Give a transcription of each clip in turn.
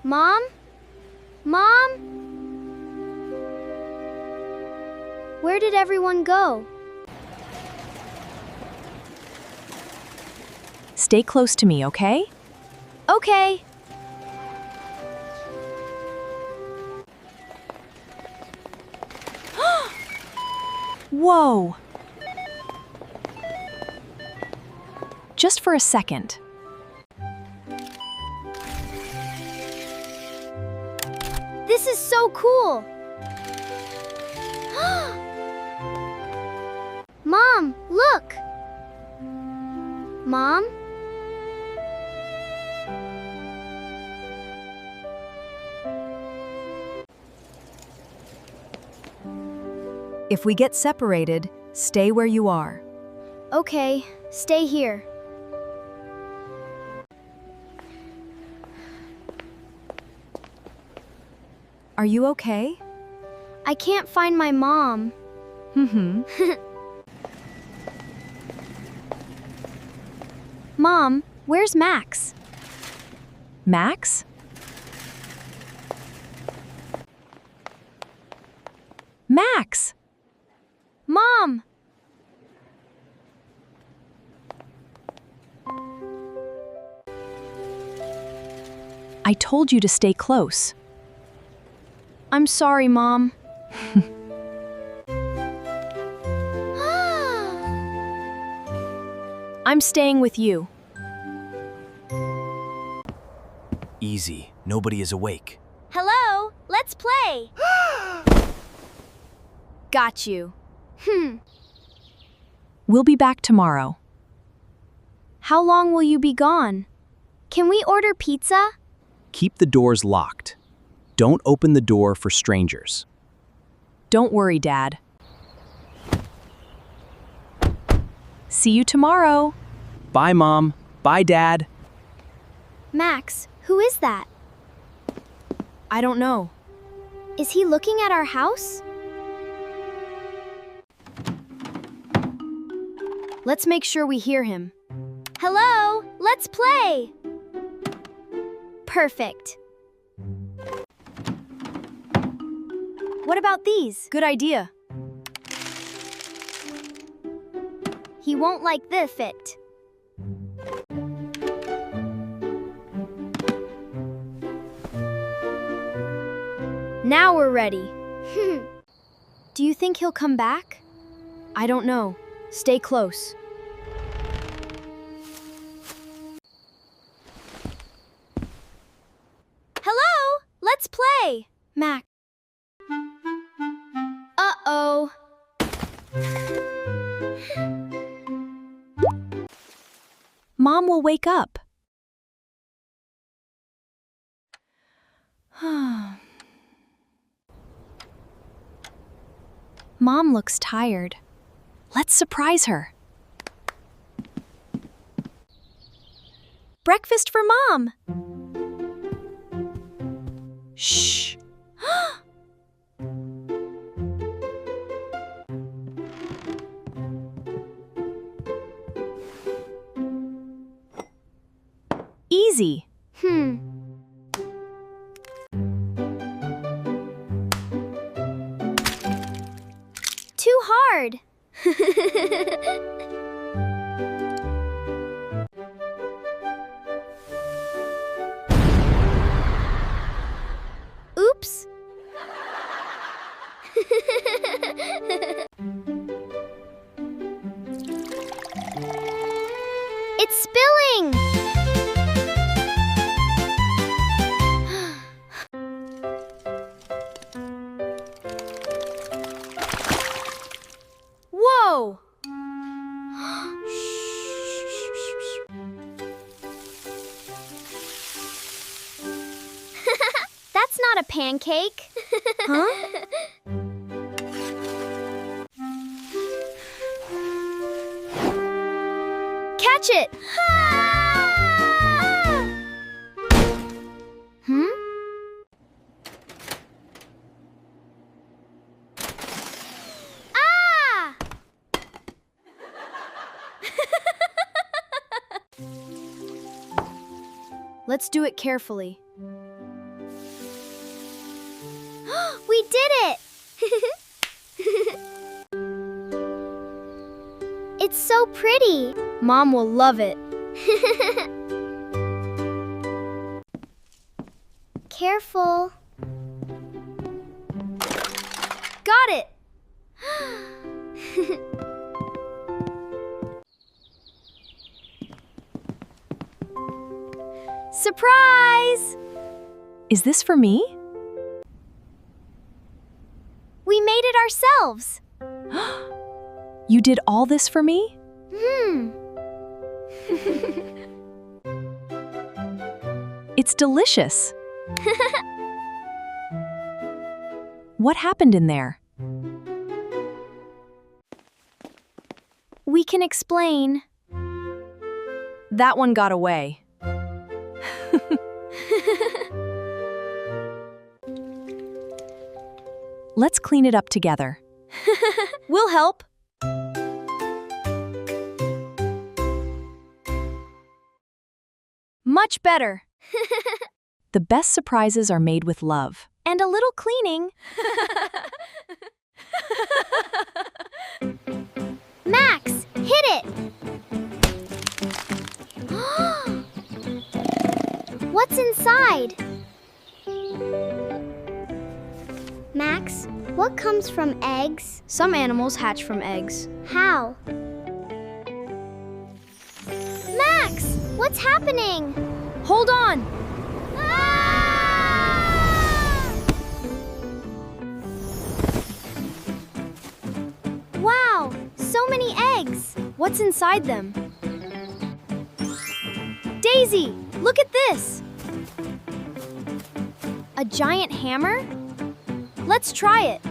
Mom? Mom? Where did everyone go? Stay close to me, okay? Okay. Whoa! Just for a second. This is so cool! Mom, look! Mom? If we get separated, stay where you are. Okay, stay here. Are you okay? I can't find my mom. Mom, where's Max? Max? Max! Mom! I told you to stay close. I'm sorry, Mom. I'm staying with you. Easy. Nobody is awake. Hello, let's play. Got you. We'll be back tomorrow. How long will you be gone? Can we order pizza? Keep the doors locked. Don't open the door for strangers. Don't worry, Dad. See you tomorrow. Bye, Mom. Bye, Dad. Max, who is that? I don't know. Is he looking at our house? Let's make sure we hear him. Hello, let's play. Perfect. What about these? Good idea. He won't like this fit. Now we're ready. Do you think he'll come back? I don't know. Stay close. Hello, let's play. Max. Uh-oh. Mom will wake up. Mom looks tired. Let's surprise her. Breakfast for Mom. Shh. Easy. Too hard. Oops. It's spilling. Whoa! That's not a pancake. Huh? Catch it! Hmm? Ah! Let's do it carefully. did it! It's so pretty. Mom will love it. Careful. Got it! Surprise! Is this for me? We made it ourselves. You did all this for me? It's delicious. What happened in there? We can explain. That one got away. Let's clean it up together. We'll help. Much better. The best surprises are made with love. And a little cleaning. Max, hit it! What's inside? Max, what comes from eggs? Some animals hatch from eggs. How? Max, what's happening? Hold on. Wow, so many eggs. What's inside them? Daisy, look at this. A giant hammer? Let's try it.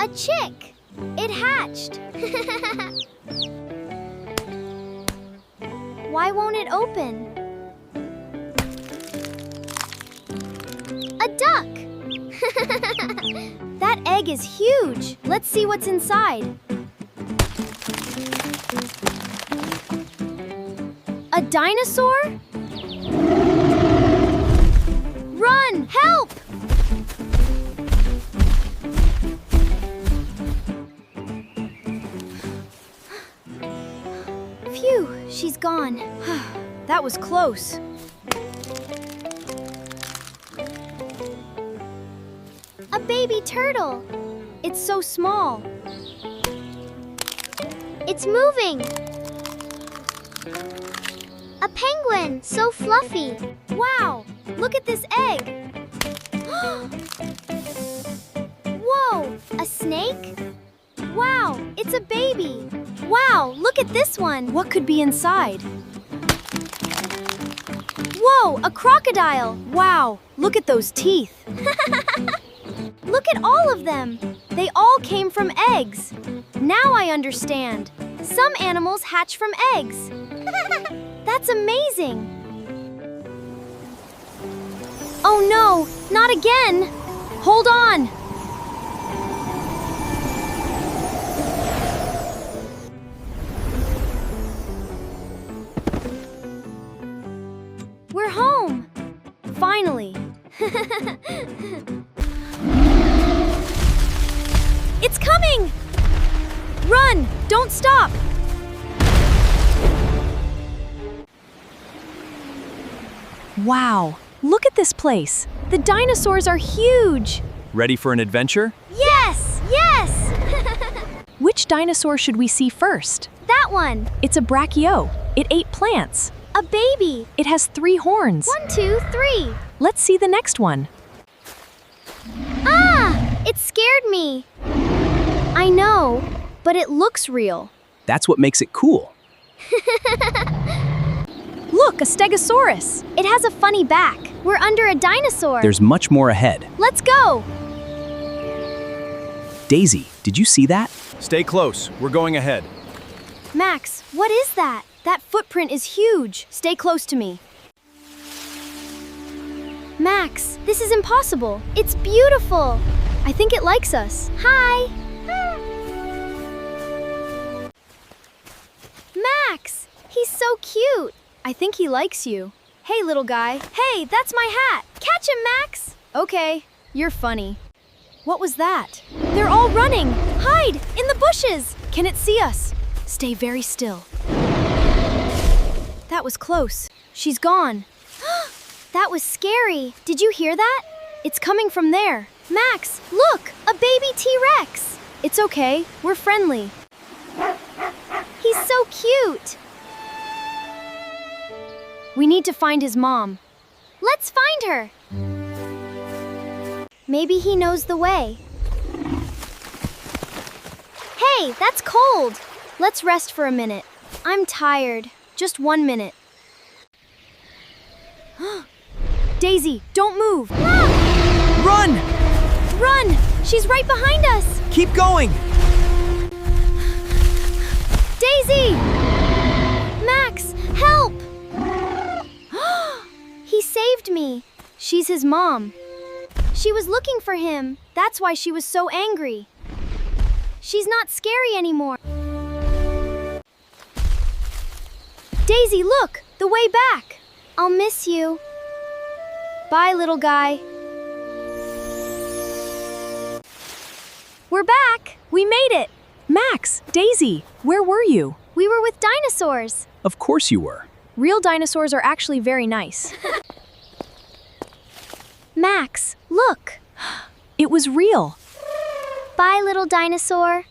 A chick. It hatched. Why won't it open? A duck. That egg is huge. Let's see what's inside. A dinosaur? Run! Help! Phew, she's gone. That was close. A baby turtle. It's so small. It's moving. A penguin, so fluffy. Wow, look at this egg. Whoa, a snake? Wow, it's a baby. Wow, look at this one. What could be inside? Whoa, a crocodile. Wow, look at those teeth. Look at all of them. They all came from eggs. Now I understand. Some animals hatch from eggs. That's amazing. Oh no, not again. Hold on. We're home. Finally. It's coming! Run! Don't stop! Wow, look at this place. The dinosaurs are huge! Ready for an adventure? Yes! Yes! Which dinosaur should we see first? That one! It's a brachio. It ate plants. A baby! It has 3 horns. 1, 2, 3! Let's see the next one. Ah! It scared me! I know, but it looks real. That's what makes it cool. Look, a stegosaurus! It has a funny back. We're under a dinosaur. There's much more ahead. Let's go! Daisy, did you see that? Stay close. We're going ahead. Max, what is that? That footprint is huge. Stay close to me. Max, this is impossible. It's beautiful. I think it likes us. Hi. Max, he's so cute. I think he likes you. Hey, little guy. Hey, that's my hat. Catch him, Max. Okay, you're funny. What was that? They're all running. Hide in the bushes. Can it see us? Stay very still. That was close. She's gone. That was scary. Did you hear that? It's coming from there. Max, look, A baby T-Rex. it's okay. We're friendly. He's so cute. We need to find his mom. Let's find her. Maybe he knows the way. Hey, that's cold. Let's rest for a minute. I'm tired. Just 1 minute. Daisy, don't move. Run! Run! She's right behind us. Keep going! Daisy! Max, help! He saved me. She's his mom. She was looking for him. That's why she was so angry. She's not scary anymore. Daisy, look! The way back! I'll miss you. Bye, little guy. We're back! We made it! Max, Daisy, where were you? We were with dinosaurs. Of course you were. Real dinosaurs are actually very nice. Max, look. It was real. Bye, little dinosaur.